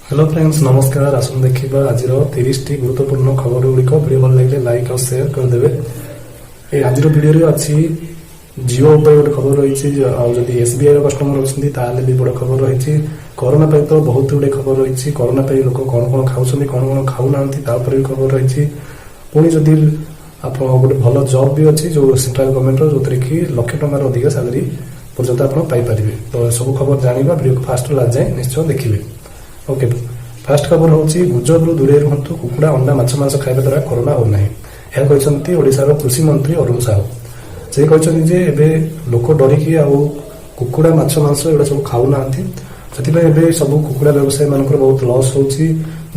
Hello friends नमस्कार। आसन देखा आज 30 गुरुत्वपूर्ण खबर गुड़िक वीडियो भल लगे लाइक और शेयर करदे। आज वीडियो अच्छी जियो गोटे खबर रही जदि एसबीआई कस्टमर अच्छा भी बड़ खबर रही। कोरोना तो बहुत गुड़े खबर रही। कोरोना लोक कौन कौन खाऊँ कौन कौन खाऊना भी खबर रही। पुणी जदि आप गोटे भल जॉब भी अच्छी जो सेंट्रल गवर्नमेंट जो कि लक्ष टकर अधिक सैलरी पर्यंत आप पाइपर। तो सब खबर जाना वीडियो को फास्ट लास्ट जाए निश्चय देखिए। ओके फास्ट खबर हूँ गुजरु दूरे रुहतु कुकुड़ा अंडा माछ मांस खाଇବା द्वारा कोरोना हो ना। यह कहते ओडिशार कृषि मंत्री अरुण साहू से कहते लोक डरिकी कुकुड़ा माछ मांस एगुड़ा सब खाऊना से सब कुकुड़ा व्यवसायी मान बहुत लॉस हो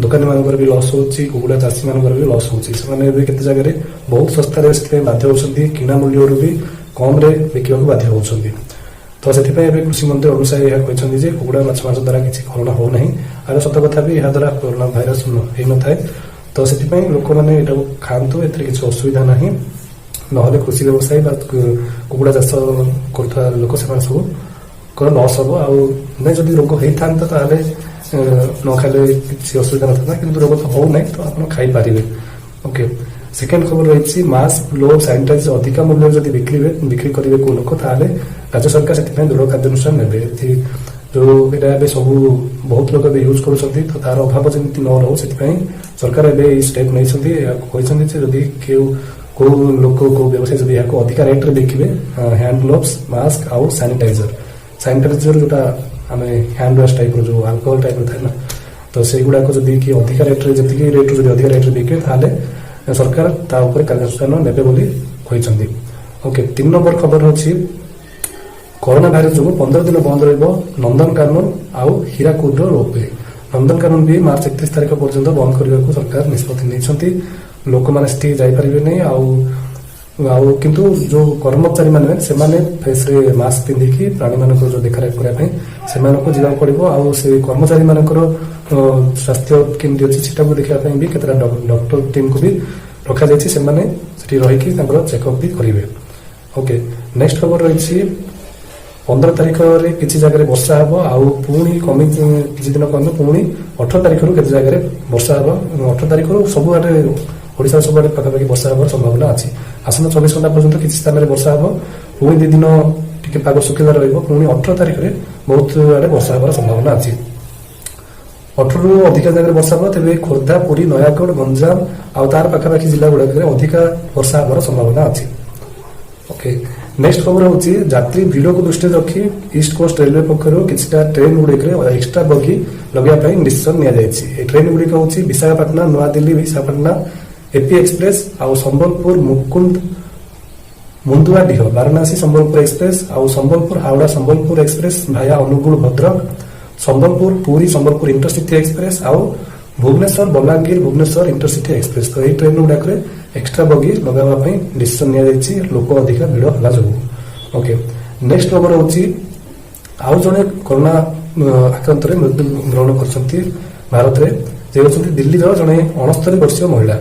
दुकानी मान भी लॉस हो कुकुड़ा चाषी मान भी लॉस हो केते जगह बहुत सस्तार बाध्य होती किना मूल्य भी कम बिकवाक बाध्य होती। तो से कृषि मंत्री अरुण साहू यह कहते कुकुड़ा माछ मांस द्वारा किसी कोरोना हो ना और सत कथा भी यह द्वारा कोरोना भाइरस हो न था। तो से लोक मैंने खातु ए किसी असुविधा ना ना कृषि व्यवसायी कुकुड़ा चाष कर लोक से सब लस हम आई जब रोग होता न खाले किसी असुविधा ना कि रोग तो हो ना तो आप खाईपारे। ओके सेकेंड खबर रही मास्क ग्लोव सैनिटाइजर अधिक मूल्य जब बिक्री करेंगे को लोक राज्य सरकार से दृढ़ कार्यानुष्ठान ने जो ये सब बहुत लोग यूज कर तार अभाव जमी न रो से सरकार ए स्टेप नहीं जदि कौ लोक कौ व्यवसायी जब यहाँ अधिक रेट्रे बिके हैंड ग्लोव्स मास्क आउ सैनिटाइजर जोटा आम हैंड वाश टाइप जो आल्कोहल टाइप थाए ना तो से गुड़ाक जब कि अधिक रेट्रे जी रेट्रु जब अधिक रेट्रे बिके सरकार कार्यानुष्ठान नेबे बोली कहते। ओके 3 नंबर खबर होची कोरोना भाइरस जो 15 दिन बंद रहिबो नंदनकानन आउ हीराकुद रोपवे। नंदनकानन भी मार्च 31 तारिख पर्यंत बंद करने को सरकार निष्पत्ति नहीं। लोक मैंने से जापारे नहीं किंतु जो कर्मचारी मैंने से फेस रे मास्क पिंधिकी प्राणी मान जो देखारेख करने से जावा पड़ो से कर्मचारी मान स्वास्थ्य केमती अच्छी देखा भी केतटा डॉक्टर टीम को भी रखा जाती रहीकि चेकअप भी करेंगे। ओके नेक्स्ट खबर रही 15 तारिख में किसी जगह वर्षा हम आउ पुणी कमी किसी दिन कम पुणी 18 तारिख रू केते जगह वर्षा हम 18 तारिख रू सबुआडे ओडिशा सबुआडे पाखापाखि वर्षा हबार संभावना अच्छी। आसन 24 घंटा पर्यंत किसी स्थान में वर्षा हम पुणी 2 दिन टी पाग शुखिला पुणी 18 तारिख में बहुत आड़े वर्षा हबार संभावना अच्छी। 18 रू अधिक जगह वर्षा हम तेज खोर्धा पुरी नयागढ़ गंजाम आउ तार पाखापाखि जिला गुड़ाक अधिक वर्षा हबार संभावना अच्छी। ओके नेक्स्ट खबर हूँ यात्री भिड़ को दृष्टि रखी ईस्ट कोस्ट रेलवे पक्षर किसी ट्रेन गुड़िक एक्सट्रा बगी लगे डिसीजन नि ट्रेन गुड़िक हूँ विशाखापाटना नुआ दिल्ली विशाखापाटना एपी एक्सप्रेस आउ संबलपुर मुकुंद मुंदुआडीह वाराणसी संबलपुर एक्सप्रेस आउ संबलपुर हावड़ा संबलपुर एक्सप्रेस भाया अनुगुल भद्रक संबलपुर पुरी संबलपुर इंटरसिटी एक्सप्रेस आउ भुवनेश्वर बलांगीर भुवनेश्वर इंटरसिटी एक्सप्रेस। तो यही ट्रेन गुड़ाक एक्सट्रा बगी लगाई डिसीजन नि लोक अधिक भिड़ है जो। ओके नेक्स्ट खबर हूँ आउ जड़े कोरोना आक्रांत मृत्यु ग्रहण कर भारत में दिल्ली जड़े 69 वर्षीय महिला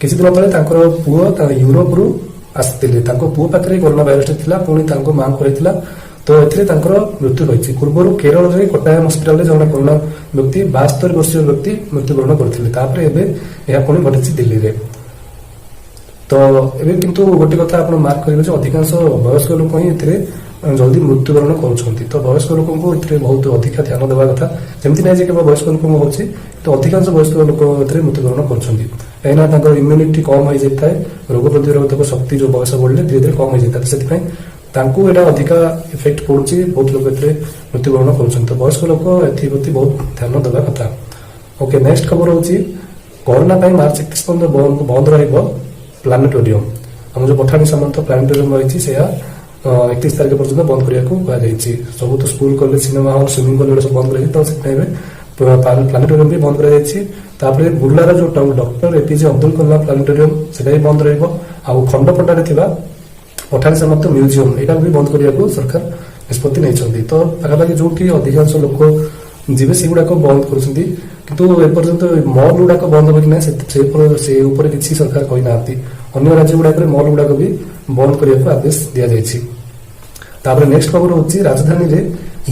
किसी दिन तले पुओ यूरोप रू आसते पुओ पाखे कोरोना भाइरस था पुणी माँ को तो ए मृत्यु रही। पूर्व केरल में कोटायम हस्पिटाल जड़े कोरोना व्यक्ति 72 वर्षीय व्यक्ति मृत्युवरण करते पुणी घटी दिल्ली में। तो ए किंतु गोटे कथा आप मार्क करेंगे अधिकांश वयस्क लोक ही जल्दी मृत्युवरण कर। तो वयस्क लोक बहुत अधिक ध्यान देवा कथा जमी ना केवल वयस्क लोक हो तो अधिकांश वयस्क लोक मृत्युवरण कर इम्यूनिटी कम हो जाता है रोग प्रतिरोधक शक्ति जो बयस बढ़ले धीरे धीरे कम हो जाता है से अधिका इफेक्ट पड़ुची बहुत लोग मृत्युवरण कर। तो वयस्क लोक एप्रति बहुत ध्यान देवा कथा। ओके नेक्स्ट खबर हूँ कोरोना मार्च 31 पर्यंत बंद रहा प्लानेटोरियम आम जो पठाणी सामंत प्लानेटोरियम रही 31 तारिख पर्यटन बंद करने को कहुई। सब तो school college cinema hall swimming pool सब बंद कर तो प्लानेटोरियम भी बंद कर। बुर्लार जो doctor APJ Abdul Kalam planetarium से बंद रंडपटारे पठाणी सामंत म्यूजियम यहाँ भी बंद करने को सरकार निष्पत्ति नहीं। तो पाखापाखि जो कि अधिकांश लोक जीवे से गुड़ाक बंद करपर्यंत मल गुड़ाक बंद हो कि ना से किसी सरकार कही ना अन्य राज्य गुड़ाक मल गुड़ाक भी बंद करने को आदेश दि जाए। नेक्स्ट खबर हूँ राजधानी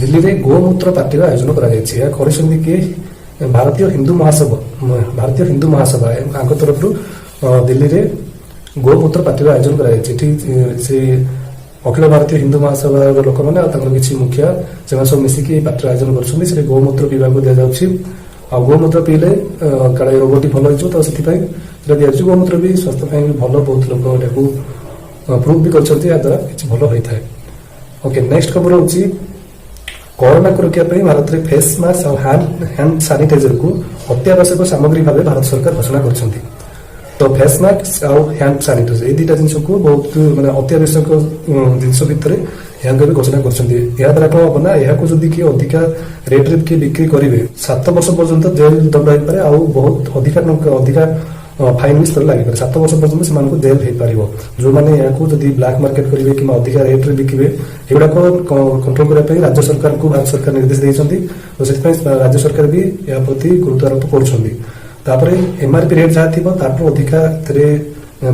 ଦିଲ୍ଲୀରେ ଗୋମୂତ୍ର ପାର୍ଟିର ଆୟୋଜନ କରାଯାଇଛି। ଏହା କରିଛନ୍ତି କିଏ? ଭାରତୀୟ ହିନ୍ଦୁ ମହାସଭା ଆଙ୍କ ତରଫରୁ ଦିଲ୍ଲୀରେ ଗୋମୂତ୍ର ପାର୍ଟିର ଆୟୋଜନ କରାଯାଇଛି। ଏଠି ସେ ଅଖିଳ ଭାରତୀୟ ହିନ୍ଦୁ ମହାସଭାର ଲୋକମାନେ ଆଉ ତାଙ୍କର କିଛି ମୁଖିଆ ସେମାନେ ସବୁ ମିଶିକି ଏହି ପାର୍ଟିର ଆୟୋଜନ କରୁଛନ୍ତି। ସେଠି ଗୋମୂତ୍ର ପିଇବାକୁ ଦିଆଯାଉଛି। ଆଉ ଗୋମୂତ୍ର ପିଇଲେ କାଳେ ରୋଗଟି ଭଲ ହେଇଯିବ, ତ ସେଥିପାଇଁ ସେଟା ଦିଆଯାଉଛି। ଗୋମୂତ୍ର ବି ସ୍ୱାସ୍ଥ୍ୟ ପାଇଁ ଭଲ, ବହୁତ ଲୋକ ଏଟାକୁ ପ୍ରୁଭ୍ ବି କରିଛନ୍ତି, ଏହା ଦ୍ୱାରା କିଛି ଭଲ ହୋଇଥାଏ। ଓକେ, ନେକ୍ସଟ ଖବର ହେଉଛି କରୋନାକୁ ରୋକିବା ପାଇଁ ଭାରତରେ ଫେସ୍ ମାସ୍କ ଆଉ ହ୍ୟାଣ୍ଡ ସାନିଟାଇଜରକୁ ଅତ୍ୟାବଶ୍ୟକ ସାମଗ୍ରୀ ଭାବେ ଭାରତ ସରକାର ଘୋଷଣା କରିଛନ୍ତି। ତ ଫେସ୍ ମାସ୍କ ଆଉ ହ୍ୟାଣ୍ଡ ସାନିଟାଇଜର ଏଇ ଦୁଇଟା ଜିନିଷକୁ ବହୁତ ମାନେ ଅତ୍ୟାବଶ୍ୟକ ଜିନିଷ ଭିତରେ ଏହାକୁ ଏବେ ଘୋଷଣା କରିଛନ୍ତି। ଏହା ଦ୍ୱାରା କଣ ହବ ନା, ଏହାକୁ ଯଦି କିଏ ଅଧିକା ରେଟ୍ରେ କିଏ ବିକ୍ରି କରିବେ 7 ବର୍ଷ ପର୍ଯ୍ୟନ୍ତ ଜେଲ୍ ଦଣ୍ଡ ହେଇପାରେ, ଆଉ ବହୁତ ଅଧିକା ଫାଇନ୍ ବି ଲାଗିପାରେ। 7 ବର୍ଷ ପର୍ଯ୍ୟନ୍ତ ସେମାନଙ୍କୁ ଜେଲ୍ ହେଇପାରିବ। ଯୋଉମାନେ ଏହାକୁ ଯଦି ବ୍ଲାକ୍ ମାର୍କେଟ କରିବେ କିମ୍ବା ଅଧିକା ରେଟ୍ରେ ବିକିବେ, ଏଗୁଡାକ କଣ୍ଟ୍ରୋଲ କରିବା ପାଇଁ ରାଜ୍ୟ ସରକାରଙ୍କୁ ଭାରତ ସରକାର ନିର୍ଦ୍ଦେଶ ଦେଇଛନ୍ତି। ତ ସେଥିପାଇଁ ରାଜ୍ୟ ସରକାର ବି ଏହା ପ୍ରତି ଗୁରୁତ୍ୱ ଆରୋପ କରୁଛନ୍ତି। ତାପରେ ଏମ୍ଆରପି ରେଟ୍ ଯାହା ଥିବ ତାଠୁ ଅଧିକା ଏଥିରେ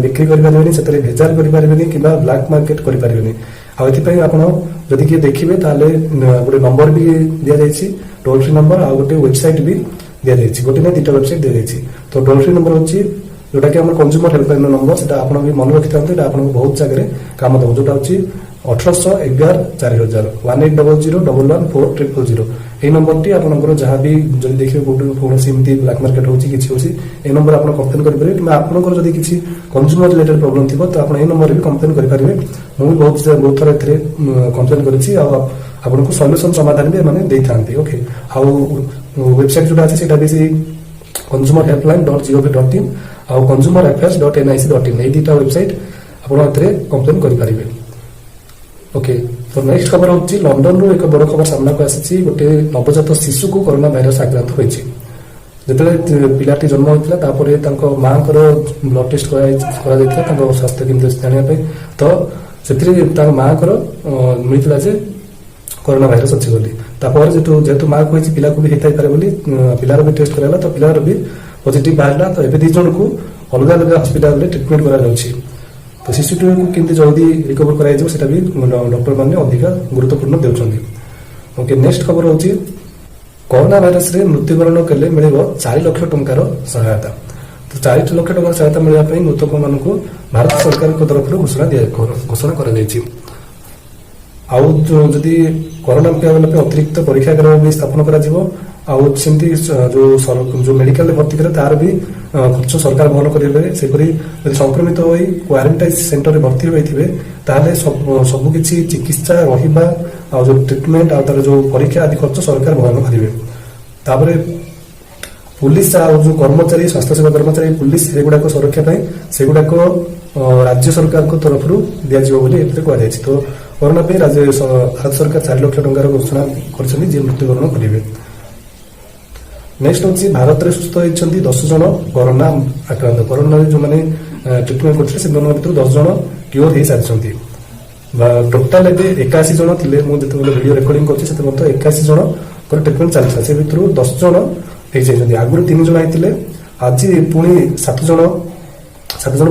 ବିକ୍ରି କରିପାରିବେନି, ସେଥିରେ ଭେଜାଲ କରିପାରିବେନି କିମ୍ବା ବ୍ଲାକ୍ ମାର୍କେଟ କରିପାରିବେନି। ଆଉ ଏଥିପାଇଁ ଆପଣ ଯଦି କିଏ ଦେଖିବେ ତାହେଲେ ଗୋଟେ ନମ୍ବର ବି ଦିଆଯାଇଛି, ଟୋଲ ଫ୍ରି ନମ୍ବର, ଆଉ ଗୋଟେ ୱେବସାଇଟ୍ ବି ଦିଆଯାଇଛି। ଗୋଟେ ନା 2ଟା ୱେବସାଇଟ୍ ଦିଆଯାଇଛି। ତ ଟୋଲ ଫ୍ରି ନମ୍ବର ହେଉଛି ଯୋଉଟା କି ଆମର କନଜ୍ୟୁମର ହେଲ୍ପଲାଇନ ନମ୍ବର, ସେଟା ଆପଣ ବି ମନେ ରଖିଥାନ୍ତୁ। ଏଟା ଆପଣଙ୍କୁ ବହୁତ ଜାଗାରେ କାମ ଦେବ। ଯୋଉଟା ହେଉଛି 1811 4000 1800114000। এই নম্বরটি আপনার যা বি যদি দেখবে কৌশি এমতি ব্ল্যাক মার্কেট হচ্ছে কিছু হচ্ছে এই নম্বর আপনার কমপ্লেন করে কিংবা আপনার যদি কিছু কনজ্ୟୁମର রিলেটেড প্রোবলেম থিব তো আপনার এই নম্বরে বি কমপ্লেন করে পারে। মু বহুত থর এতে কমপ্লেন করেছি আপনার সল্যুশন সমাধান বি মানে দিয়ে থাকে। ওকে, আউ ওয়েবসাইট যেটা আছে সেটা বি সেই consumerhelpline.gov.in ଆଉ consumerafairs.nic.in এই দুইটা ওয়েবসাইট আপনার এতে কমপ্লেন করে পারে। ওকে, তো নেক্সট খবর হচ্ছে লন্ডনରୁ ଏକ ବଡ଼ ଖବର ସାମ୍ନାକୁ ଆସିଛି। ଗୋଟେ ନବଜାତ ଶିଶୁକୁ କରୋନା ଭାଇରସ ଆକ୍ରାନ୍ତ ହୋଇଛି। ଯେତେବେଳେ ପିଲାଟି ଜନ୍ମ ହୋଇଥିଲା ତାପରେ ତାଙ୍କ ମାଙ୍କର ବ୍ଲଡ ଟେଷ୍ଟ କରାଯାଇଥିଲା ତାଙ୍କ ସ୍ୱାସ୍ଥ୍ୟ କେମିତି ଅଛି ଜାଣିବା ପାଇଁ। ତ ସେଥିରେ ତାଙ୍କ ମାଙ୍କର ମିଳିଥିଲା ଯେ କରୋନା ଭାଇରସ ଅଛି ବୋଲି। ତାପରେ ଯେହେତୁ ମାକୁ ହେଇଛି ପିଲାକୁ ବି ହେଇଥାଇପାରେ ବୋଲି ପିଲାର ବି ଟେଷ୍ଟ କରାଗଲା, ତ ପିଲାର ବି ପଜିଟିଭ ବାହାରିଲା। ତ ଏବେ 2 ଜଣଙ୍କୁ ଅଲଗା ଅଲଗା ହସ୍ପିଟାଲରେ ଟ୍ରିଟମେଣ୍ଟ କରାଯାଉଛି। ତ ଶିଶୁଟିକୁ କେମିତି ଜଲ୍ଦି ରିକଭର କରାଯିବ ସେଟା ବି ଡକ୍ଟର ମାନେ ଅଧିକା ଗୁରୁତ୍ୱପୂର୍ଣ୍ଣ ଦେଉଛନ୍ତି। ଓକେ, ନେକ୍ସଟ ଖବର ହେଉଛି କରୋନା ଭାଇରସରେ ମୃତ୍ୟୁବରଣ କଲେ ମିଳିବ 4 ଲକ୍ଷ ଟଙ୍କାର ସହାୟତା। ତ 4 ଲକ୍ଷ ଟଙ୍କାର ସହାୟତା ମିଳିବା ପାଇଁ ମୃତକମାନଙ୍କୁ ଭାରତ ସରକାରଙ୍କ ତରଫରୁ ଘୋଷଣା କରାଯାଇଛି। ଆଉ ଯଦି କରୋନା ମୁକାବିଲା ପାଇଁ ଅତିରିକ୍ତ ପରୀକ୍ଷାଗାର ବି ସ୍ଥାପନ କରାଯିବ। ଆଉ ସେମିତି ଯୋଉ ମେଡିକାଲରେ ଭର୍ତ୍ତି କରେ ତାର ବି ଖର୍ଚ୍ଚ ସରକାର ବହନ କରିବେ। ସେପରି ଯଦି ସଂକ୍ରମିତ ହୋଇ କ୍ୱାରେଣ୍ଟାଇନ୍ ସେଣ୍ଟରରେ ଭର୍ତ୍ତି ହୋଇଥିବେ ତାହେଲେ ସବୁ କିଛି ଚିକିତ୍ସା ରହିବା ଆଉ ଯୋଉ ଟ୍ରିଟମେଣ୍ଟ ଆଉ ତାର ଯୋଉ ପରୀକ୍ଷା ଆଦି ଖର୍ଚ୍ଚ ସରକାର ବହନ କରିବେ। ତାପରେ ପୁଲିସ ଆଉ ଯୋଉ କର୍ମଚାରୀ ସ୍ୱାସ୍ଥ୍ୟସେବା କର୍ମଚାରୀ ପୁଲିସ ଏଗୁଡାକ ସୁରକ୍ଷା ପାଇଁ ସେଗୁଡାକ ରାଜ୍ୟ ସରକାରଙ୍କ ତରଫରୁ ଦିଆଯିବ ବୋଲି ଏଥିରେ କୁହାଯାଇଛି। ତ କରୋନା ପାଇଁ ଭାରତ ସରକାର 4 ଲକ୍ଷ ଟଙ୍କାର ଘୋଷଣା କରିଛନ୍ତି ଯିଏ ମୃତ୍ୟୁବରଣ କରିବେ। ନେକ୍ସଟ ହେଉଛି ଭାରତରେ ସୁସ୍ଥ ହୋଇଛନ୍ତି 10 ଜଣ କରୋନା ଆକ୍ରାନ୍ତ। କରୋନାରେ ଯୋଉମାନେ ଟ୍ରିଟମେଣ୍ଟ କରୁଥିଲେ ସେମାନଙ୍କ ଭିତରୁ 10 ଜଣ କ୍ୟୁର ହେଇସାରିଛନ୍ତି। ଟୋଟାଲ ଏବେ 81 ଜଣ ଥିଲେ। ମୁଁ ଯେତେବେଳେ ଭିଡିଓ ରେକର୍ଡିଂ କରୁଛି ସେତେ ମଧ୍ୟ 81 ଜଣଙ୍କର ଟ୍ରିଟମେଣ୍ଟ ଚାଲିଥିଲା। ସେ ଭିତରୁ 10 ଜଣ ହେଇଯାଇଛନ୍ତି। ଆଗରୁ 3 ଜଣ ହେଇଥିଲେ, ଆଜି ପୁଣି 7 ଜଣ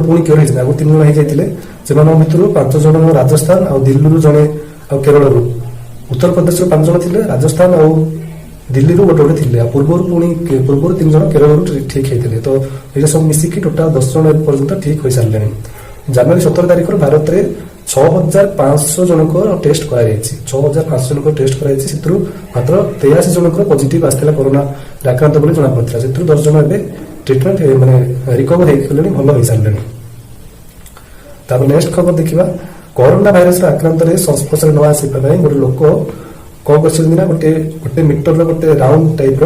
ପୁଣି କ୍ୟୁର ହେଇଛନ୍ତି। ଆଗରୁ 3 ଜଣ ହେଇଯାଇଥିଲେ, ସେମାନଙ୍କ ଭିତରୁ 5 ଜଣ ରାଜସ୍ଥାନ ଆଉ ଦିଲ୍ଲୀରୁ ଜଣେ ଆଉ କେରଳରୁ। ଉତ୍ତରପ୍ରଦେଶରୁ 5 ଜଣ ଥିଲେ, ରାଜସ୍ଥାନ ଆଉ ଦିଲ୍ଲୀରୁ ଗୋଟେ ଥିଲେ। ଆଉ ପୂର୍ବରୁ 3 ଜଣ କେରଳରୁ ଠିକ ହେଇଥିଲେ। ତ ଏଇଟା ସବୁ ମିଶିକି ଟୋଟାଲ 10 ଜଣ ପର୍ଯ୍ୟନ୍ତ ଠିକ ହୋଇସାରିଲେଣି। ଜାନୁଆରୀ 17 ତାରିଖରୁ ଭାରତରେ 6500 ଜଣଙ୍କର ଟେଷ୍ଟ କରାଯାଇଛି। 6500 ଜଣଙ୍କର ଟେଷ୍ଟ କରାଯାଇଛି। ସେଥିରୁ ମାତ୍ର 83 ଜଣଙ୍କର ପଜିଟିଭ ଆସିଥିଲା କରୋନା ଆକ୍ରାନ୍ତ ବୋଲି ଜଣାପଡ଼ିଥିଲା। ସେଥିରୁ 10 ଜଣ ଏବେ ଟ୍ରିଟମେଣ୍ଟ ମାନେ ରିକଭର ହେଇଗଲେଣି, ଭଲ ହେଇସାରିଲେଣି। ତାପରେ ନେକ୍ସଟ ଖବର ଦେଖିବା, କରୋନା ଭାଇରସର ଆକ୍ରାନ୍ତରେ ସଂସ୍ପର୍ଶରେ ନ ଆସିବା ପାଇଁ ଗୋଟେ ଲୋକ କଣ କରିଛନ୍ତି ନା ଗୋଟେ ମିଟରର ଗୋଟେ ରାଉଣ୍ଡ ଟାଇପର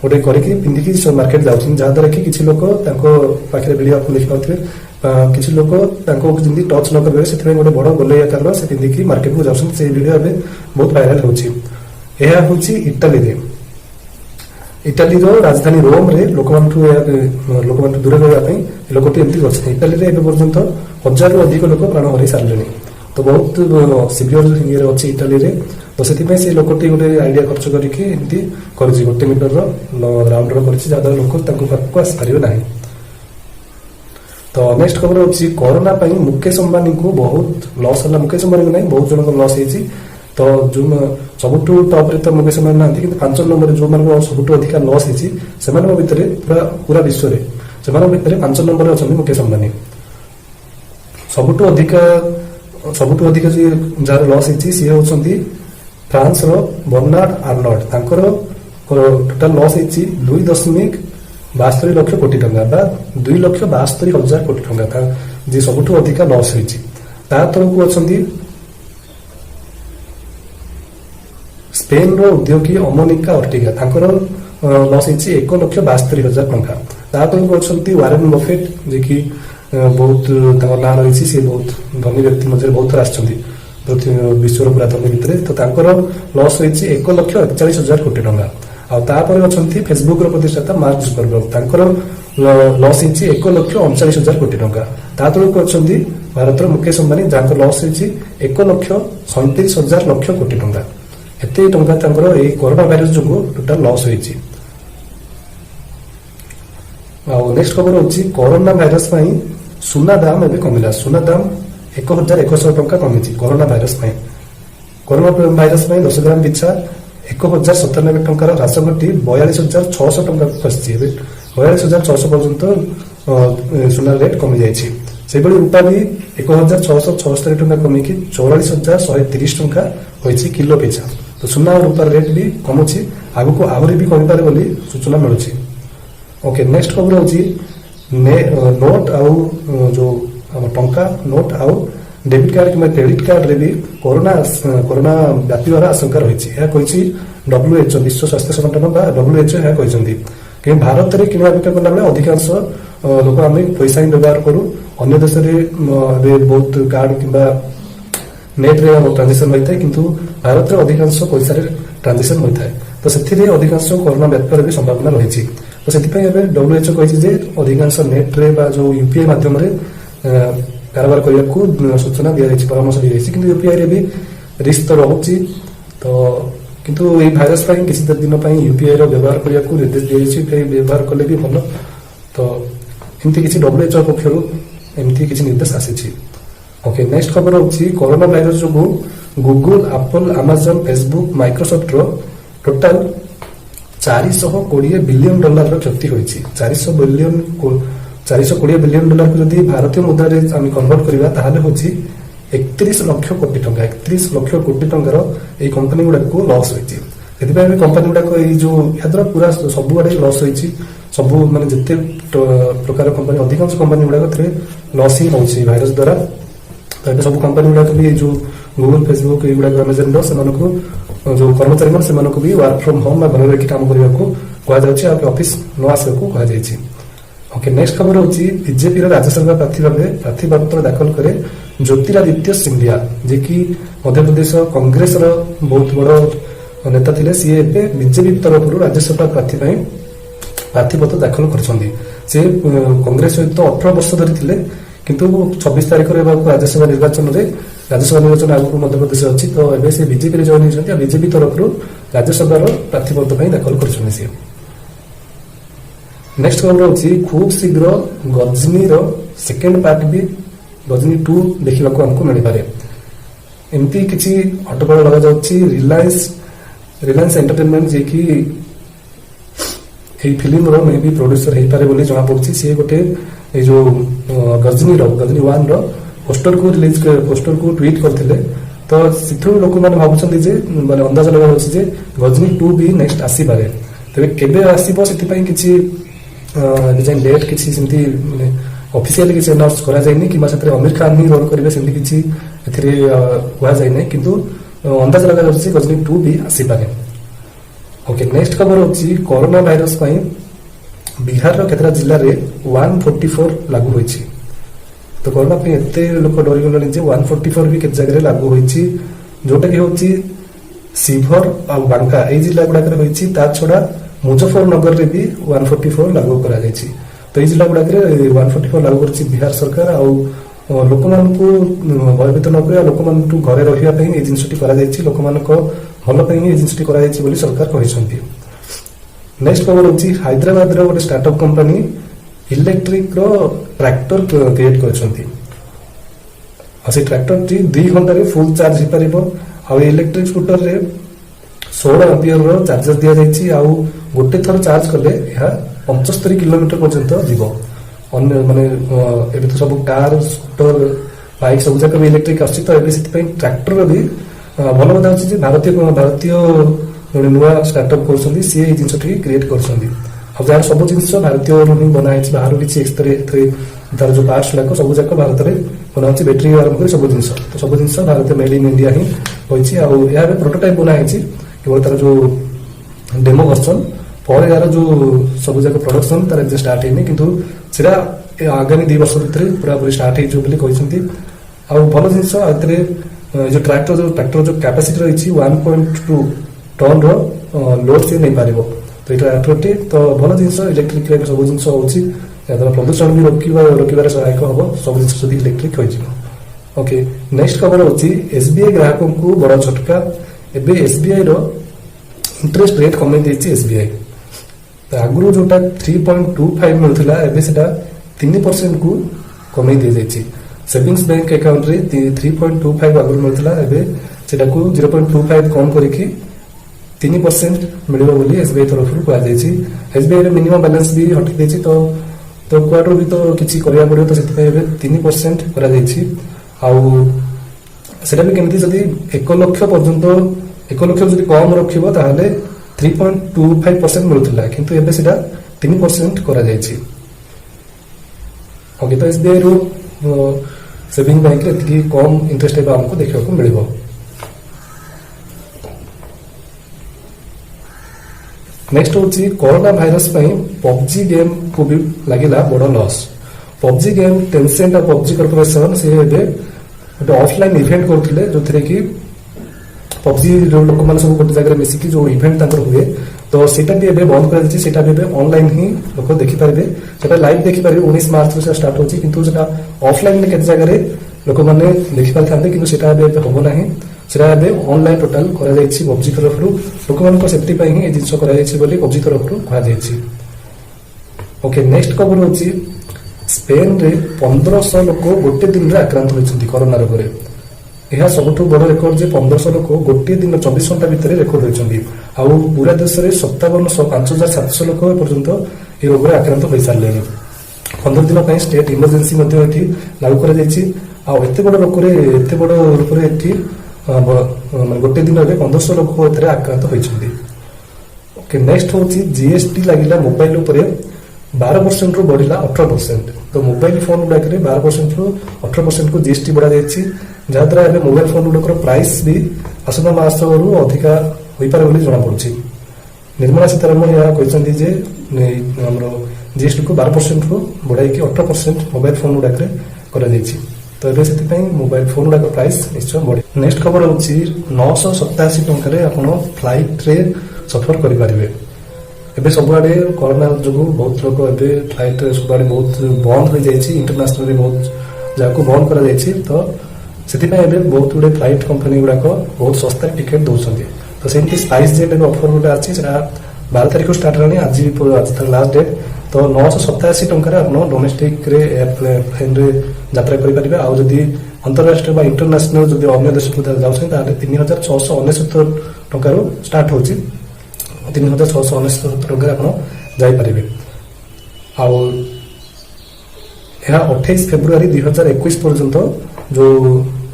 ଗୋଟେ କରିକି ପିନ୍ଧିକି ମାର୍କେଟ ଯାଉଛନ୍ତି। ଯାହାଦ୍ୱାରା କି କିଛି ଲୋକ ତାଙ୍କ ପାଖରେ ଭିଡିଓ ଆପଣ ଦେଖିପାରୁଥିବେ, କିଛି ଲୋକ ତାଙ୍କୁ ଯେମିତି ଟଚ୍ ନ କରିବେ ସେଥିପାଇଁ ଗୋଟେ ବଡ ଗୋଲେଇ ଆକାରର ସେ ପିନ୍ଧିକି ମାର୍କେଟକୁ ଯାଉଛନ୍ତି। ସେଇ ଭିଡିଓ ଏବେ ବହୁତ ଭାଇରାଲ ହେଉଛି। ଏହା ହେଉଛି ଇଟାଲୀର ରାଜଧାନୀ ରୋମରେ ଲୋକମାନଙ୍କୁ ଦୂର ରହିବା ପାଇଁ ଲୋକଟି ଏମିତି କରିଛନ୍ତି। ଇଟାଲୀରେ ଏବେ ପର୍ଯ୍ୟନ୍ତ 1000ରୁ ଅଧିକ ଲୋକ ପ୍ରାଣ ହରାଇ ସାରିଲେଣି। ତ ବହୁତ ସିଭିୟର ଇଏରେ ଅଛି ଇଟାଲୀରେ। ତ ସେଥିପାଇଁ ସେ ଲୋକଟି ଗୋଟେ ଆଇଡିଆ ଖର୍ଚ୍ଚ କରିକି ଏମିତି କରିଛି, 1 ମିଟରର ରାଉଣ୍ଡର କରିଛି, ଯାହାଦ୍ୱାରା ଲୋକ ତାଙ୍କ ପାଖକୁ ଆସିପାରିବେ ନାହିଁ। ତ ନେକ୍ସଟ ଖବର ହେଉଛି କରୋନା ପାଇଁ ମୁକେଶ ଅମ୍ବାନୀଙ୍କୁ ବହୁତ ଲସ୍ ହେଲା। ମୁକେଶ ଅମ୍ବାନୀଙ୍କୁ ନାହିଁ, ବହୁତ ଜଣଙ୍କ ଲସ୍ ହେଇଛି। ତ ଯୋଉ ସବୁଠୁ ଟପରେ ତ ମୁକେଶ ଅମ୍ବାନୀ ନାହାନ୍ତି, କିନ୍ତୁ 5 ନମ୍ବରରେ ଯୋଉମାନଙ୍କ ସବୁଠୁ ଅଧିକା ଲସ୍ ହେଇଛି ସେମାନଙ୍କ ଭିତରେ ପୁରା ବିଶ୍ୱରେ ସେମାନଙ୍କ ଭିତରେ 5 ନମ୍ବରରେ ଅଛନ୍ତି ମୁକେଶ ଅମ୍ବାନୀ। ସବୁଠୁ ଅଧିକା ଯିଏ ଯାହାର ଲସ୍ ହେଇଛି ସିଏ ହଉଛନ୍ତି ଫ୍ରାନ୍ସର ବର୍ନାର୍ଡ ଆର୍ନଲ୍ଡ। ତାଙ୍କର ଟୋଟାଲ ଲସ୍ ହେଇଛି 2.72 ଲକ୍ଷ କୋଟି ଟଙ୍କା ବା 2,72,000 କୋଟି ଟଙ୍କା, ଯିଏ ସବୁଠୁ ଅଧିକା ଲସ୍ ହେଇଛି। ତା ତଳକୁ ଅଛନ୍ତି ସ୍ପେନର ଉଦ୍ୟୋଗୀ ଅମୋନିକା ଅର୍ଟିଗା, ତାଙ୍କର ଲସ୍ ହେଇଛି 1,72,000 ଟଙ୍କା। ତା ତଳକୁ ଅଛନ୍ତି ୱାରେନ୍ ବଫେଟ୍, ଯିଏକି ବହୁତ ତାଙ୍କ ନାଁ ରହିଛି, ସେ ବହୁତ ଧନୀ ବ୍ୟକ୍ତି ମଧ୍ୟରେ ବହୁତ ଥର ଆସିଛନ୍ତି ବିଶ୍ୱର ପୁରା ଧନୀ ଭିତରେ। ତ ତାଙ୍କର ଲସ୍ ହେଇଛି 1,41,000 କୋଟି ଟଙ୍କା। ଆଉ ତାପରେ ଅଛନ୍ତି ଫେସବୁକର ପ୍ରତିଷ୍ଠାତା ମାର୍କ ଜୁକରବର୍ଗ, ତାଙ୍କର ଲସ୍ ହେଇଛି 1,39,000 କୋଟି ଟଙ୍କା। ତା ତଳକୁ ଅଛନ୍ତି ଭାରତର ମୁକେଶ ଅମ୍ବାନୀ, ଯାହାଙ୍କ ଲସ୍ ହେଇଛି 1,37,000 କୋଟି ଟଙ୍କା। ଏତେ ଟଙ୍କା ତାଙ୍କର ଏଇ କରୋନା ଭାଇରସ ଯୋଗୁଁ ଟୋଟାଲ ଲସ୍ ହେଇଛି। ଆଉ ନେକ୍ସଟ ଖବର ହଉଛି କରୋନା ଭାଇରସ ପାଇଁ ସୁନା ଦାମ ଏବେ କମିଲା। ସୁନା ଦାମ 1,100 ଟଙ୍କା କମିଛି କରୋନା ଭାଇରସ ପାଇଁ। କରୋନା ଭାଇରସ ପାଇଁ 10 ଗ୍ରାମ ପିଛା 1,097 ଟଙ୍କାର ହ୍ରାସ ଘଟି 42,600 ଟଙ୍କା ଖସିଛି। ଏବେ 42,600 ପର୍ଯ୍ୟନ୍ତ ସୁନା ରେଟ୍ କମି ଯାଇଛି। ସେହିଭଳି ରୂପା ବି 1,676 ଟଙ୍କା କମିକି 44,130 ଟଙ୍କା ହୋଇଛି କିଲୋ ପିଛା। ତ ସୁନା ଆଉ ରୂପାର ରେଟ୍ ବି କମୁଛି, ଆଗକୁ ଆହୁରି ବି କମିପାରେ ବୋଲି ସୂଚନା ମିଳୁଛି। ଓକେ, ନେକ୍ସଟ ଖବର ହଉଛି ନୋଟ୍ ଆଉ ଯୋଉ ଟଙ୍କା ନୋଟ୍ ଆଉ ଡେବିଟ୍ କାର୍ଡ କିମ୍ବା କ୍ରେଡିଟ୍ କାର୍ଡରେ ବି କରୋନା ବ୍ୟାପିବାର ଆଶଙ୍କା ରହିଛି। ଏହା କହିଛି WHO, ବିଶ୍ୱ ସ୍ୱାସ୍ଥ୍ୟ ସଂଗଠନ ବା WHO ଏହା କହିଛନ୍ତି। କିନ୍ତୁ ଭାରତରେ କିଣିବା ବିକା କଲାବେଳେ ଅଧିକାଂଶ ଲୋକ ଆମେ ପଇସା ହିଁ ବ୍ୟବହାର କରୁ। ଅନ୍ୟ ଦେଶରେ ଏବେ ବହୁତ କାର୍ଡ କିମ୍ବା ନେଟ୍ରେ ଟ୍ରାଞ୍ଜାକ୍ସନ ହୋଇଥାଏ, କିନ୍ତୁ ଭାରତରେ ଅଧିକାଂଶ ପଇସାରେ ଟ୍ରାଞ୍ଜାକ୍ସନ ହୋଇଥାଏ। ତ ସେଥିରେ ଅଧିକାଂଶ କରୋନା ବ୍ୟାପିବାର ବି ସମ୍ଭାବନା ରହିଛି। ତ ସେଥିପାଇଁ ଏବେ WHO କହିଛି ଯେ ଅଧିକାଂଶ ନେଟ୍ରେ ବା ଯୋଉ UPI ମାଧ୍ୟମରେ କାରବାର କରିବାକୁ ସୂଚନା ଦିଆଯାଇଛି, ପରାମର୍ଶ ଦିଆଯାଇଛି। କିନ୍ତୁ UPIରେ ବି ରିସ୍କ ତ ରହୁଛି। ତ କିନ୍ତୁ ଏଇ ଭାଇରସ ପାଇଁ କିଛି ଦିନ ପାଇଁ UPIର ବ୍ୟବହାର କରିବାକୁ ନିର୍ଦ୍ଦେଶ ଦିଆଯାଇଛି। UPI ବ୍ୟବହାର କଲେ ବି ଭଲ। ତ ଏମିତି କିଛି WHO ପକ୍ଷରୁ ଏମିତି କିଛି ନିର୍ଦ୍ଦେଶ ଆସିଛି। ଓକେ, ନେକ୍ସଟ ଖବର ହଉଛି କରୋନା ଭାଇରସ ଯୋଗୁଁ ଗୁଗୁଲ, ଆପଲ, ଆମାଜନ, ଫେସବୁକ୍, ମାଇକ୍ରୋସଫ୍ଟର ଟୋଟାଲ 420 ବିଲିୟନ ଡଲାରର କ୍ଷତି ହୋଇଛି। 420 ବିଲିୟନ ଡଲାରକୁ ଯଦି ଭାରତୀୟ ମୁଦ୍ରାରେ ଆମେ କନଭର୍ଟ କରିବା ତାହେଲେ ହଉଛି 31 ଲକ୍ଷ କୋଟି ଟଙ୍କା। 31 ଲକ୍ଷ କୋଟି ଟଙ୍କାର ଏଇ କମ୍ପାନୀ ଗୁଡାକୁ ଲସ୍ ହୋଇଛି। ସେଥିପାଇଁ ଏବେ କମ୍ପାନୀ ଗୁଡାକ ଏଇ ଯୋଉ ଏହାଦ୍ୱାରା ପୁରା ସବୁଆଡେ ଲସ୍ ହୋଇଛି। ସବୁ ମାନେ ଯେତେ ପ୍ରକାର କମ୍ପାନୀ, ଅଧିକାଂଶ କମ୍ପାନୀ ଗୁଡାକ ଏଥିରେ ଲସ୍ ହିଁ ହଉଛି ଭାଇରସ ଦ୍ୱାରା। ତ ଏବେ ସବୁ କମ୍ପାନୀ ଗୁଡାକ ବି ଏଇ ଯୋଉ ଗୁଗଲ, ଫେସବୁକ୍, ଏଇଗୁଡାକ ଆମାଜନର ସେମାନଙ୍କୁ ଯୋଉ କର୍ମଚାରୀମାନେ ସେମାନଙ୍କୁ ବି ୱାର୍କ ଫ୍ରମ ହୋମ ବା ଘରେ ରହିକି କାମ କରିବାକୁ କୁହାଯାଉଛି, ଆଉ ଅଫିସ ନ ଆସିବାକୁ କୁହାଯାଇଛି। ଓକେ, ନେକ୍ସଟ ଖବର ହଉଛି ବିଜେପିର ରାଜ୍ୟସଭା ପ୍ରାର୍ଥୀ ଭାବେ ପ୍ରାର୍ଥୀପତ୍ର ଦାଖଲ କରେ ଜ୍ୟୋତିରାଦିତ୍ୟ ସିନ୍ଧିଆ, ଯିଏକି ମଧ୍ୟପ୍ରଦେଶ କଂଗ୍ରେସର ବହୁତ ବଡ ନେତା ଥିଲେ। ସିଏ ଏବେ ବିଜେପି ତରଫରୁ ରାଜ୍ୟସଭା ପ୍ରାର୍ଥୀ ପାଇଁ ପ୍ରାର୍ଥୀପତ୍ର ଦାଖଲ କରିଛନ୍ତି। ସେ କଂଗ୍ରେସ ସହିତ 18 ବର୍ଷ ଧରି ଥିଲେ, କିନ୍ତୁ 26 ତାରିଖରେ ହେବାକୁ ରାଜ୍ୟସଭା ନିର୍ବାଚନ ଆଗକୁ ମଧ୍ୟପ୍ରଦେଶ ଅଛି। ତ ଏବେ ସେ ବିଜେପିରେ ଜଏନ୍ ହେଇଛନ୍ତି, ଆଉ ବିଜେପି ତରଫରୁ ରାଜ୍ୟସଭାର ପ୍ରାର୍ଥୀପତ୍ର ପାଇଁ ଦାଖଲ କରିଛନ୍ତି ସିଏ। ନେକ୍ସଟ ଖବର ହଉଛି ଖୁବ୍ ଶୀଘ୍ର ଗଜନୀର ସେକେଣ୍ଡ ପାର୍ଟ ବି ଗଜନୀ 2 ଦେଖିବାକୁ ଆମକୁ ମିଳିପାରେ। ଏମିତି କିଛି ହଟ୍ଟଗୋଳ ଲଗାଯାଉଛି। ରିଲାଏନ୍ସ ଏଣ୍ଟରଟେନମେଣ୍ଟ, ଯିଏକି ଏଇ ଫିଲ୍ମର ମେ ବି ପ୍ରୋଡ୍ୟୁସର ହେଇପାରେ ବୋଲି ଜଣାପଡୁଛି, ସିଏ ଗୋଟେ ଏଇ ଯୋଉ ଗଜନୀ 1 ର ପୋଷ୍ଟରକୁ ଟ୍ୱିଟ୍ କରିଥିଲେ। ତ ସେଥିରୁ ଲୋକମାନେ ଭାବୁଛନ୍ତି ଯେ ମାନେ ଅନ୍ଦାଜ ଲଗାଯାଉଛି ଯେ ଗଜନୀ 2 ବି ନେକ୍ସଟ ଆସିପାରେ। ତେବେ କେବେ ଆସିବ ସେଥିପାଇଁ କିଛି ଡେଟ୍ କିଛି ସେମିତି ମାନେ ଅଫିସିଆଲି କିଛି ଆନାଉନ୍ସ କରାଯାଇନି, କିମ୍ବା ସେଥିରେ ଅମିର ଖାନ ହିଁ ରୋଲ କରିବେ ସେମିତି କିଛି ଏଥିରେ କୁହାଯାଇନାହିଁ, କିନ୍ତୁ ଅନ୍ଦାଜ ଲଗାଯାଉଛି ଗଜନୀ 2 ବି ଆସିପାରେ। ଓକେ, ନେକ୍ସଟ ଖବର ହଉଛି କରୋନା ଭାଇରସ ପାଇଁ ବିହାରର କେତେଟା ଜିଲ୍ଲାରେ 144 ଲାଗୁ ହୋଇଛି। ତ କରୋନା ପାଇଁ ଏତେ ଲୋକ ଡରିଗଲେଣି ଯେ 144 ବି କେତେ ଜାଗାରେ ଲାଗୁ ହୋଇଛି, ଯୋଉଟାକି ହଉଛି ଶିଭର ଆଉ ବାଙ୍କା ଏଇ ଜିଲ୍ଲା ଗୁଡାକରେ ହୋଇଛି। ତା ଛଡା ମୁଜଫରନଗରରେ ବି 144 ଲାଗୁ କରାଯାଇଛି। ତ ଏଇ ଜିଲ୍ଲା ଗୁଡାକରେ 144 ଲାଗୁ କରିଛି ବିହାର ସରକାର। ଆଉ ଲୋକମାନଙ୍କୁ ଭୟଭୀତ ନ କରିବା, ଲୋକମାନଙ୍କୁ ଘରେ ରହିବା ପାଇଁ ଏଇ ଜିନିଷଟି କରାଯାଇଛି, ଲୋକମାନଙ୍କ ଭଲ ପାଇଁ ଏଇ ଜିନିଷଟି କରାଯାଇଛି ବୋଲି ସରକାର କହିଛନ୍ତି। ନେକ୍ସଟ ଖବର ହଉଛି ହାଇଦ୍ରାବାଦର ଗୋଟେ ଷ୍ଟାର୍ଟଅପ୍ କମ୍ପାନୀ ଇଲେକ୍ଟ୍ରିକର ଟ୍ରାକ୍ଟର କ୍ରିଏଟ କରିଛନ୍ତି। ଆଉ ସେଇ ଟ୍ରାକ୍ଟରଟି 2 ଘଣ୍ଟାରେ ଫୁଲ ଚାର୍ଜ ହେଇପାରିବ। ଆଉ इलेक्ट्रिक स्कूटर रे 16 एम्पियर रो चार्जर दिया जायछि आउ गोटे थर चार्ज कले यह 75 किलोमीटर पर्यंत जीव अन्य माने एबे तो सब कार स्कूटर बाइक सब जाक भी इलेक्ट्रिक आछि तो एबे सिति ट्रैक्टर भी भल कथा अछि जे भारतीय जड़े नुआ स्टार्टअप कर सी जिन क्रिएट कर सब जिन भारतीय बनाई बाहर किसी तार जो पार्ट्स गुड़ाक सब जाक भारत में बना बैटेरी आरंभ कर सब जिन तो सब जिन भारत मेड इन इंडिया ही रही प्रोटोटाइप बनाई केवल तार जो डेमो वर्सन पर यार जो सब जाक प्रोडक्शन तार स्टार्ट है किंतु सेटा आगामी 2 वर्ष भितर पूरा पूरी स्टार्ट हो भल जिन जो ट्रैक्टर जो कैपेसिटी रही 1.2 टन लोड से नहीं पार तो ये ट्रैक्टर तो भल जिन इलेक्ट्रिक सब जिन हो प्रदूषण भी रोकबार सहायक हम सब जिन इलेक्ट्रिक हो ओके नेक्स्ट खबर होची एसबीआई ग्राहकों को बड़ा झटका एबे एसबीआई रो इंटरेस्ट रेट कमे देछि एसबीआई तो आगुरु जोटा 3.25 मिलथिला एबे सेटा 3% को कमे दे जायछि सेविंग्स बैंक अकाउंट रे 3.25 आगुरु मिलथिला एबे सेटा को 0.25 कम करिकि 3% मिलिबो बोली एसबीआई तरफ रु कहा जायछि एसबीआई रे मिनिमम बैलेंस भी हटि देछि तो क्वार्टर भी तो किछि करिया पड़ियो तो सेति एबे 3% करा जायछि आउ सेटा भी केमति जदी 1 लाख पर्यंत 1 लाख जदी कम रखिबो ताहले 3.25% मिलुथिला किंतु एबे सेटा 3% करा जायछि ओके तो एसबीआई रो सेविंग बैंक रे एतिकी कम इंटरेस्ट एबा हमको देखियो को मिलिबो नेक्स्ट होची कोरोना वायरस पई पबजी गेम को भी लागिला बड़ लॉस पबजी गेम टेंसेंट और पबजी कॉर्पोरेशन से एबे गोटे ऑफलाइन इवेंट करथिले जोथरे कि पबजी जो लोक मान सब गोटे जगह मिसी कि जो इवेंट तांकर हुए तो सेटा भी एबे बंद करा दिछि सेटा भी एबे ऑनलाइन ही लोक देखि पारबे सेटा लाइव देखि पारबे 19 मार्च से स्टार्ट होछि किंतु सेटा ऑफलाइन में केते जगह रे लोक माने देखि पारथांते किंतु सेटा एबे होबो नाही सेटा एबे ऑनलाइन टोटल करा जायछि पबजी तरफ रु लोक मान को सेफ्टी पई ही ए जिंस करा जायछि बोली पबजी तरफ रु कहा जायछि ओके नेक्स्ट खबर होछि स्पेन रे 1500 लोक गोटे दिन रे आक्रांत होइछन्ती कोरोना रोग रे यह सबुठ बड़ रेकर्ड जे 1500 लोक गोटे दिन 24 घंटा भितर रेकर्ड होइछन्ती आ पूरा देश रे 57,5700 लोक पर्यंत ए रोग रे आक्रांत होई सारले 15 दिन पई स्टेट इमरजेंसी मध्ये एठी लागू करा जायछि आ एते बड़ रोग रे एते बड़ रूप रे एठी गोटे दिन रे 1500 लोक एतरे आक्रांत होइछन्ती ओके नेक्स्ट होछि जीएसटी लागिला मोबाइल ऊपर 12% रु बढ़िला 18% तो मोबाइल फोन गुडा 12% रु 18% को जीएसटी बढ़ा जायछि जहाद्वारा एबे मोबाइल फोन गुडकर प्राइस भी आसना मास रु अधिका होई पारे बोली जणा पड़छि निर्मला सीतारमण या कहछन्ती जे हमरो जीएसटी को 12% रु बढ़ाई कि 18% मोबाइल फोन गुडा करा जायछि तो एबे सेति पई मोबाइल फोन गुडा प्राइस निश्चय बढ़े नेक्स्ट खबर होछि 987 टଙ୍କା रे आपण फ्लाइट रे सफर करि पारिबे एबे सबआडे कोरोना जो बहुत लोग एबे फ्लाइट सबआडे बहुत बंद हो जायछि इंटरनेशनल बहुत जाको बंद करा जायछि तो सेति पय एबे बहुत गुडे फ्लाइट कंपनी गुडा को बहुत सस्ता टिकट दोछन्ती तो सेमती स्पाइस जेट एबे ऑफर गुडा अछि सेटा 12 तारिख को स्टार्ट रानी आज तक लास्ट डेट तो 987 टଙ୍କା रे आपण डोमेस्टिक रे एयरप्लेन रे यात्रा करि परिबे आ जदी अंतरराष्ट्रीय बा इंटरनेशनल जदी अन्य देश को जाउछन ताले 3699 टଙ୍କା रो स्टार्ट होछि 3699 टଙ୍କା आपण जाई परिबे आ 28 फेब्रुआरी 2021 पर्यंत जो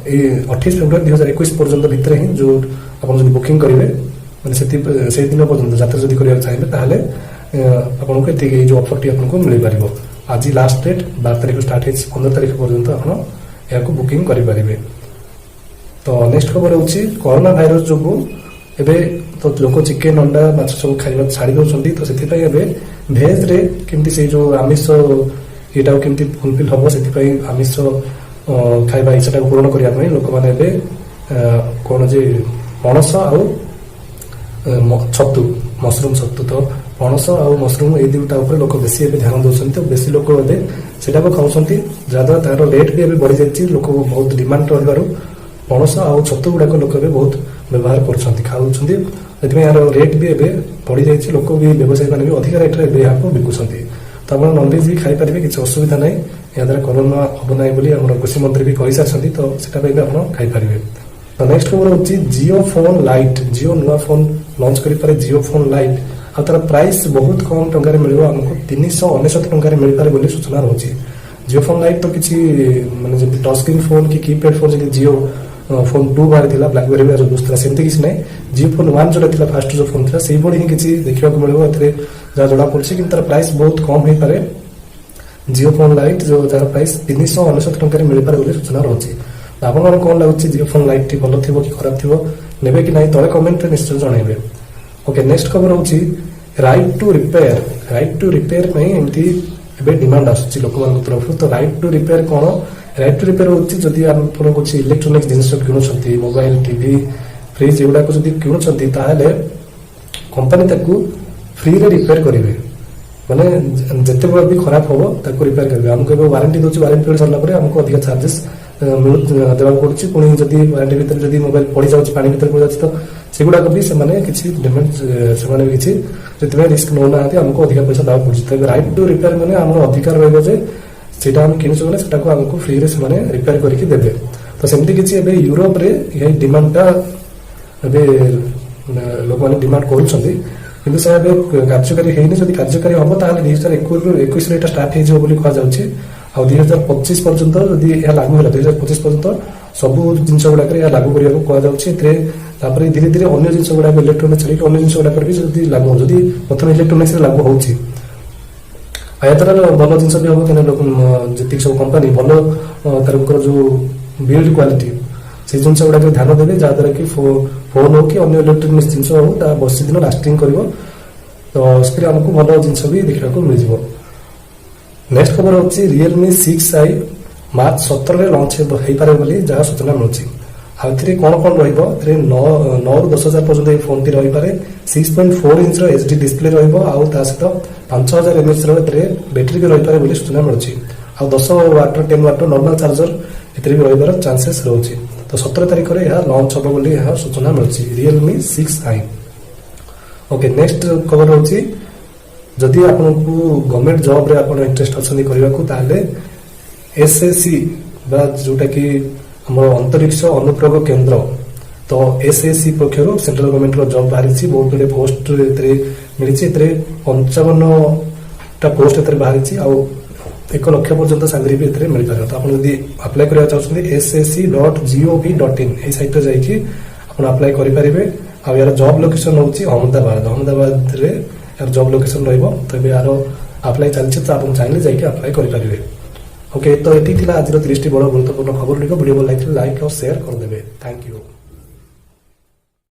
28 फेब्रुआरी 2021 पर्यंत भितर ही जो आपण जदी बुकिंग करिवे माने से दिन पर्यंत यात्रा जदी करिया चाहिए ताले आपण को एति जो ऑफर टी आपण को मिल पारिबो आज लास्ट डेट 12 तारिख स्टार्ट है 15 तारिख पर्यंत आपण या को बुकिंग करि पारिबे तो नेक्स्ट खबर होछि कोरोना वायरस जो एबे तो लोक चिकेन अंडा माछ सब खाइबा छाड़ी दोछन्ती तो सेति पय एबे भेज रे केमती से जो आमिष एटा केमती फुलफिल हबो सेति पय आमिष खाइबा इच्छा को पूर्ण करिया पय लोक माने एबे कोन जे पणस आ छतु मशरूम छतु तो पणस आ मशरूम ए दुटा ऊपर लोक बेसी एबे ध्यान दोछन्ती तो बेसी लोक एबे सेटा को खाउछन्ती ज्यादा तार रेट भी एबे बढ़ी जायछि लोक बहुत डिमांड रहबारु पणस आ छतु गुडा को लोक एबे बहुत व्यवहार करछन्ती खाउछन्ती एति यार रेट भी एबे बढ़ी जायछि लोक भी व्यवसायी माने भी अधिक रेट रे एबे याको बिकुछन्ती तो आपण नॉनवेज भी खाइ परिबे किछ असुविधा नै या द्वारा कोरोना हबो नै बोली हमर कृषि मंत्री भी कहि सारछन्ती तो सेटा पे आपण खाइ परिबे तो नेक्स्ट खबर होची जियो फोन लाइट। जियो नुआ फोन लॉन्च करि पारे जियो फोन लाइट आ तार प्राइस बहुत कम टंका मिलिबो हमको 399 टंका मिल पारे बोली सूचना रहउची। जियो फोन लाइट तो किछि माने जे टच स्क्रीन फोन की कीपैड फोन जे जियो फोन 2 बार थिला ब्लैकबेरी में दूसरा सेमती किछि नै। जियो फोन 1 जोटा थिला फास्ट जो फोन थिला सेही बडी ही किछि देखिबा को मिलिबो एथरे जा जोडा पड़छि कि तार प्राइस बहुत कम हे पारे। जियो फोन लाइट जो जार प्राइस 399 टंका मिल पारे बोली सूचना रहउची। आपन कोन लागुची जियो फोन लाइट टी भलो थिबो कि खराब थिबो नेबे कि नाही तळे कमेंट रे निश्चय जणाइबे। ओके नेक्स्ट खबर होची right to repair. Right to repair नै एमती एबे डिमांड आसुची लोक मान तरफ। तो राइट टू रिपेयर कोन? राइट टू रिपेयर होची जदी आपन कुछ इलेक्ट्रॉनिक्स जिनिस किनु छथि मोबाइल टीवी फ्रिज एगुडा को जदी किनु छथि ताहाले कंपनी ताकू फ्री रे रिपेयर करिवे। माने जते बड़ भी खराब होबो ताकू रिपेयर करिवे। हमको एबे वारंटी दोची वारंटी पीरियड सरला परे हमको अधिक चार्जेस देवा पड़ुची। पुणी जदी वारंटी भीतर जदी मोबाइल पड़ी जाउची पानी भीतर पड़ी जाउची तो सेगुडा को भी से माने किछि डैमेज से माने किछि जतबे रिस्क न नाथि हमको अधिक पैसा देवा पड़ुची। तो राइट टू रिपेयर माने हमर अधिकार रहबो जे सेटा हम किनु माने सेटा को हमको फ्री रे से माने रिपेयर करके देबे। तो सेमती किछि एबे यूरोप रे ये डिमांडटा एबे लोक माने डिमांड करूछथि किंतु से एबे कार्यकारी हेनी। जदी कार्यकारी हबो ताले 2021 रे एटा स्टार्ट हे जो बोली कहा जाउची। आ 2025 पर्यंत जदी या लागू होला 2025 पर्यंत सब जिनस गुडा करे या लागू करिया को कहा जाउची। एथरे तापरे धीरे धीरे अन्य जिनस गुडा इलेक्ट्रॉनिक छली अन्य जिनस गुडा पर भी जदी लागू जदी प्रथम इलेक्ट्रॉनिक्स रे लागू होउची आयतर भलो जिनस भी हबो केने लोक जति सब कंपनी भलो तरकर जो बिल्ड क्वालिटी से जिनस गुडा के ध्यान देबे जा द्वारा कि फोन हो कि अन्य इलेक्ट्रॉनिक्स जिनस हो ता बसी दिन लास्टिंग करिवो। तो इसके हमको भलो जिनस भी देखा को मिल जिवो। नेक्स्ट खबर होची realme 6i मार्च 17 रे लॉन्च हे पारे बोली जहा सूचना मिलुची। आथरे कोन कोन रहइबो एथरे 9 ରୁ 10000 पर्यंत ए फोन टी रहि पारे। 6.4 इंच रो एचडी डिस्प्ले रहइबो आ ता सहित 5000 mAh रो एथरे बैटरी भी रहि पारे बोली सूचना मिलुची। आ 10 वाट 10 वाट नॉर्मल चार्जर एथरे भी रहिबार चांसेस रहउची। तो 17 तारिख रे यह लॉन्च होबो बोली यह सूचना मिलुची realme 6i। ओके नेक्स्ट खबर होची जदि आपको गवर्नमेंट जॉब रे आपन इंटरेस्ट अछनी करबा को ताले एसएससी बा जोटा कि हमर अंतरिक्ष अनुप्रयोग केंद्र तो एसएससी पक्षरु सेंट्रल गवर्नमेंट रो जॉब बाहरिछि। बहुत बडे पोस्ट रे मिलिछि। एतरे 55 टा पोस्ट एतरे बाहरिछि आ 1 लाख पर्यंत सैलरी भी एतरे मिल पारे। तो आपन जदि अप्लाई करबा चाहछन्ती ssc.gov.in ए साइट रे जाई कि आपन अप्लाई करि परिबे। आ यार जॉब लोकेशन होछि अहमदाबाद रे यार जॉब लोकेशन रहइबो। तबे यार अप्लाई चलछि त आपन चाहिले जाई कि अप्लाई करि परिबे। ओके तो एटी थिला आज 30 टी बड़ गुरुत्वपूर्ण खबर लिखो वीडियो भल लाइक और शेयर कर देबे। Thank you.